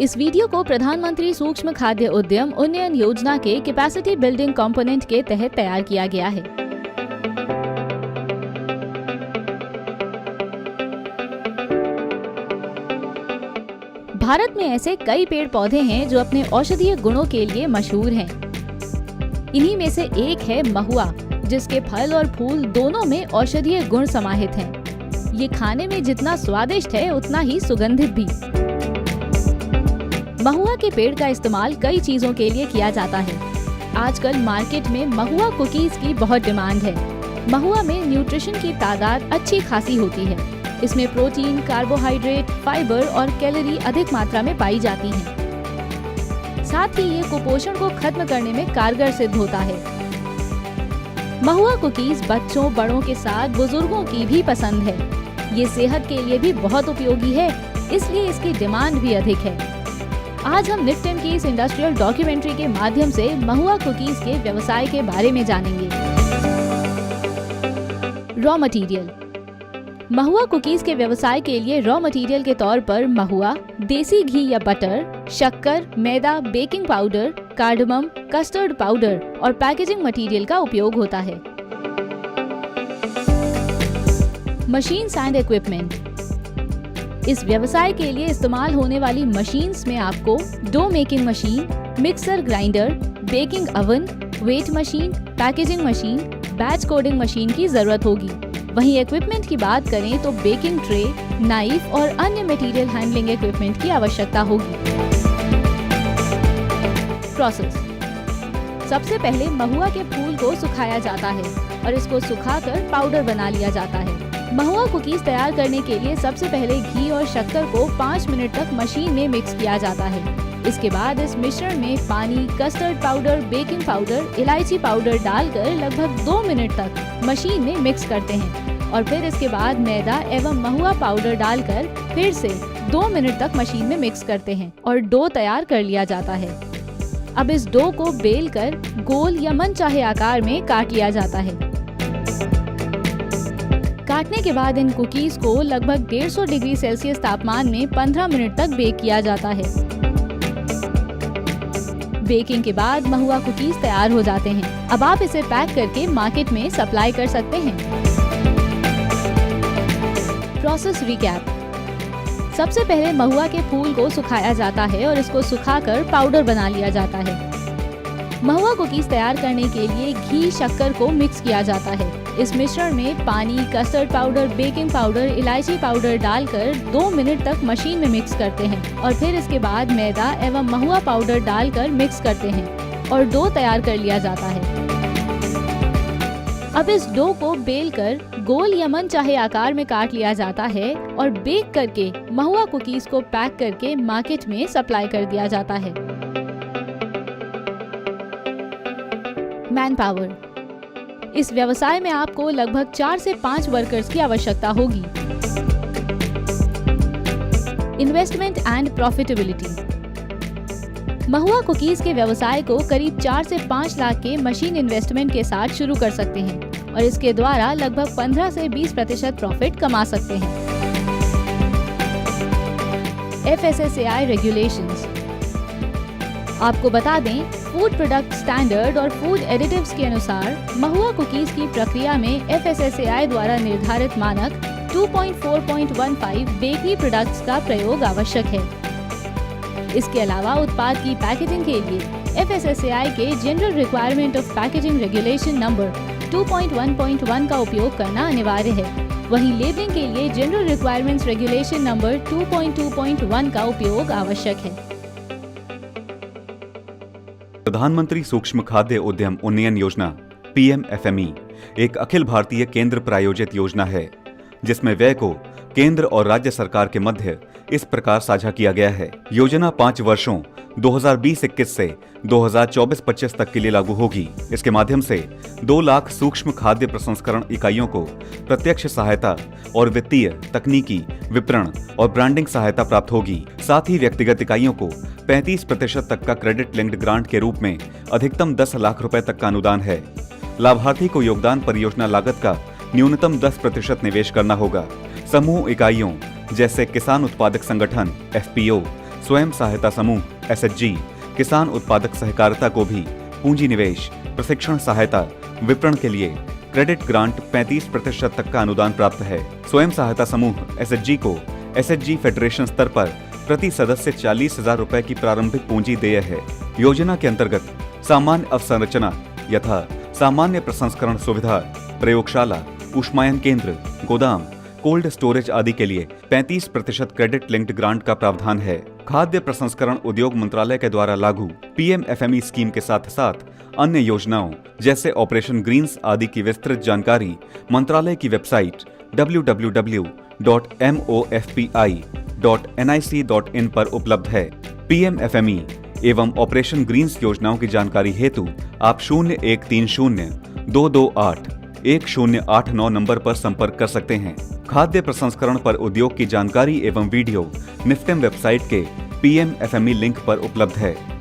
इस वीडियो को प्रधानमंत्री सूक्ष्म खाद्य उद्यम उन्नयन योजना के कैपेसिटी बिल्डिंग कंपोनेंट के तहत तैयार किया गया है। भारत में ऐसे कई पेड़ पौधे हैं जो अपने औषधीय गुणों के लिए मशहूर हैं। इन्हीं में से एक है महुआ, जिसके फल और फूल दोनों में औषधीय गुण समाहित हैं। ये खाने में जितना स्वादिष्ट है उतना ही सुगंधित भी। महुआ के पेड़ का इस्तेमाल कई चीजों के लिए किया जाता है। आजकल मार्केट में महुआ कुकीज की बहुत डिमांड है। महुआ में न्यूट्रिशन की तादाद अच्छी खासी होती है। इसमें प्रोटीन, कार्बोहाइड्रेट, फाइबर और कैलोरी अधिक मात्रा में पाई जाती हैं। साथ ही ये कुपोषण को खत्म करने में कारगर सिद्ध होता है। महुआ कुकीज बच्चों, बड़ों के साथ बुजुर्गों की भी पसंद है। ये सेहत के लिए भी बहुत उपयोगी है, इसलिए इसकी डिमांड भी अधिक है। आज हम निफ्टेम की इस इंडस्ट्रियल डॉक्यूमेंट्री के माध्यम से महुआ कुकीज के व्यवसाय के बारे में जानेंगे। Raw material. महुआ कुकीज के व्यवसाय के लिए रॉ मटेरियल के तौर पर महुआ, देसी घी या बटर, शक्कर, मैदा, baking powder, cardamom, custard powder और पैकेजिंग मटेरियल का उपयोग होता है। Machines and equipment. इस व्यवसाय के लिए इस्तेमाल होने वाली मशीन्स में आपको dough making machine, mixer grinder, baking oven, weight machine, packaging machine, batch coding machine की जरूरत होगी। वहीं इक्विपमेंट की बात करें तो बेकिंग ट्रे, नाइफ और अन्य मटेरियल हैंडलिंग इक्विपमेंट की आवश्यकता होगी। प्रोसेस। सबसे पहले महुआ के फूल को सुखाया जाता है और इसको सुखाकर पाउडर बना लिया जाता है। महुआ कुकीज तैयार करने के लिए सबसे पहले घी और शक्कर को 5 मिनट तक मशीन में मिक्स किया जाता है। इसके बाद इस मिश्रण में पानी, कस्टर्ड पाउडर, बेकिंग पाउडर, इलायची पाउडर डालकर लगभग 2 मिनट तक मशीन में मिक्स करते हैं और फिर इसके बाद मैदा एवं महुआ पाउडर डालकर फिर से 2 मिनट तक मशीन में मिक्स करते हैं और डो तैयार कर लिया जाता है। अब इस डो को बेल कर गोल या मनचाहे आकार में काट लिया जाता है। काटने के बाद इन कुकीज को लगभग 150 डिग्री सेल्सियस तापमान में 15 मिनट तक बेक किया जाता है। बेकिंग के बाद महुआ कुकीज तैयार हो जाते हैं। अब आप इसे पैक करके मार्केट में सप्लाई कर सकते हैं। Process recap. सबसे पहले महुआ के फूल को सुखाया जाता है और इसको सुखाकर पाउडर बना लिया जाता है। महुआ कुकीज तैयार करने के लिए घी, शक्कर को मिक्स किया जाता है। इस मिश्रण में पानी, कस्टर्ड पाउडर, बेकिंग पाउडर, इलायची पाउडर डालकर 2 मिनट तक मशीन में मिक्स करते हैं और फिर इसके बाद मैदा एवं महुआ पाउडर डालकर मिक्स करते हैं और डो तैयार कर लिया जाता है। अब इस डो को बेलकर गोल या मनचाहे आकार में काट लिया जाता है और बेक करके महुआ कुकीज को पैक करके मार्केट में सप्लाई कर दिया जाता है। Man power. इस व्यवसाय में आपको लगभग 4 से 5 वर्कर्स की आवश्यकता होगी। Investment and profitability. Mahua cookies के व्यवसाय को करीब 4 से 5 लाख के मशीन इन्वेस्टमेंट के साथ शुरू कर सकते हैं और इसके द्वारा लगभग 15 से 20% प्रॉफिट कमा सकते हैं। FSSAI regulations. आपको बता दें, फूड प्रोडक्ट स्टैंडर्ड और फूड एडिटिव्स के अनुसार महुआ कुकीज की प्रक्रिया में FSSAI द्वारा निर्धारित मानक 2.4.15 बेकरी प्रोडक्ट्स का प्रयोग आवश्यक है। इसके अलावा उत्पाद की पैकेजिंग के लिए FSSAI के general requirement of packaging regulation number 2.1.1 का उपयोग करना अनिवार्य है। वहीं लेबलिंग के लिए जनरल रिक्वायरमेंट्स रेगुलेशन नंबर 2.2.1 का उपयोग आवश्यक है। प्रधानमंत्री सूक्ष्म खाद्य उद्यम उन्नयन योजना PMFME एक अखिल भारतीय केंद्र प्रायोजित योजना है, जिसमें व्यय को केंद्र और राज्य सरकार के मध्य इस प्रकार साझा किया गया है। योजना 5 वर्षों 2020-21 से 2024-25 तक के लिए लागू होगी। इसके माध्यम से 2 लाख सूक्ष्म खाद्य प्रसंस्करण इकाइयों को प्रत्यक्ष सहायता और वित्तीय, तकनीकी, विपणन और ब्रांडिंग सहायता प्राप्त होगी। साथ ही व्यक्तिगत इकाइयों को 35% तक का क्रेडिट लिंक्ड ग्रांट के रूप में अधिकतम 10 लाख रुपए तक का अनुदान है। लाभार्थी को योगदान परियोजना लागत का न्यूनतम 10% निवेश करना होगा। समूह इकाइयों जैसे किसान उत्पादक संगठन FPO, स्वयं सहायता समूह SHG, किसान उत्पादक सहकारिता को भी पूंजी निवेश, प्रशिक्षण सहायता, विपणन के लिए क्रेडिट ग्रांट 35% तक का अनुदान प्राप्त है। स्वयं सहायता समूह SHG को SHG फेडरेशन स्तर पर प्रति सदस्य 40,000 रुपए की प्रारंभिक पूंजी देय है। योजना के अंतर्गत सामान्य अवसंरचना यथा सामान्य प्रसंस्करण सुविधा, प्रयोगशाला, ऊष्मायन केंद्र, गोदाम, कोल्ड स्टोरेज आदि के लिए 35% क्रेडिट लिंक्ड ग्रांट का प्रावधान है। खाद्य प्रसंस्करण उद्योग मंत्रालय के द्वारा लागू PMFME स्कीम के साथ साथ अन्य योजनाओं जैसे ऑपरेशन ग्रीन्स आदि की विस्तृत जानकारी मंत्रालय की वेबसाइट www.mofpi.nic.in पर उपलब्ध है। PMFME एवं ऑपरेशन ग्रीन्स योजनाओं की जानकारी हेतु आप 0130-228-1089 नंबर पर संपर्क कर सकते हैं। खाद्य प्रसंस्करण पर उद्योग की जानकारी एवं वीडियो निफ्टेम वेबसाइट के PMFME लिंक पर उपलब्ध है।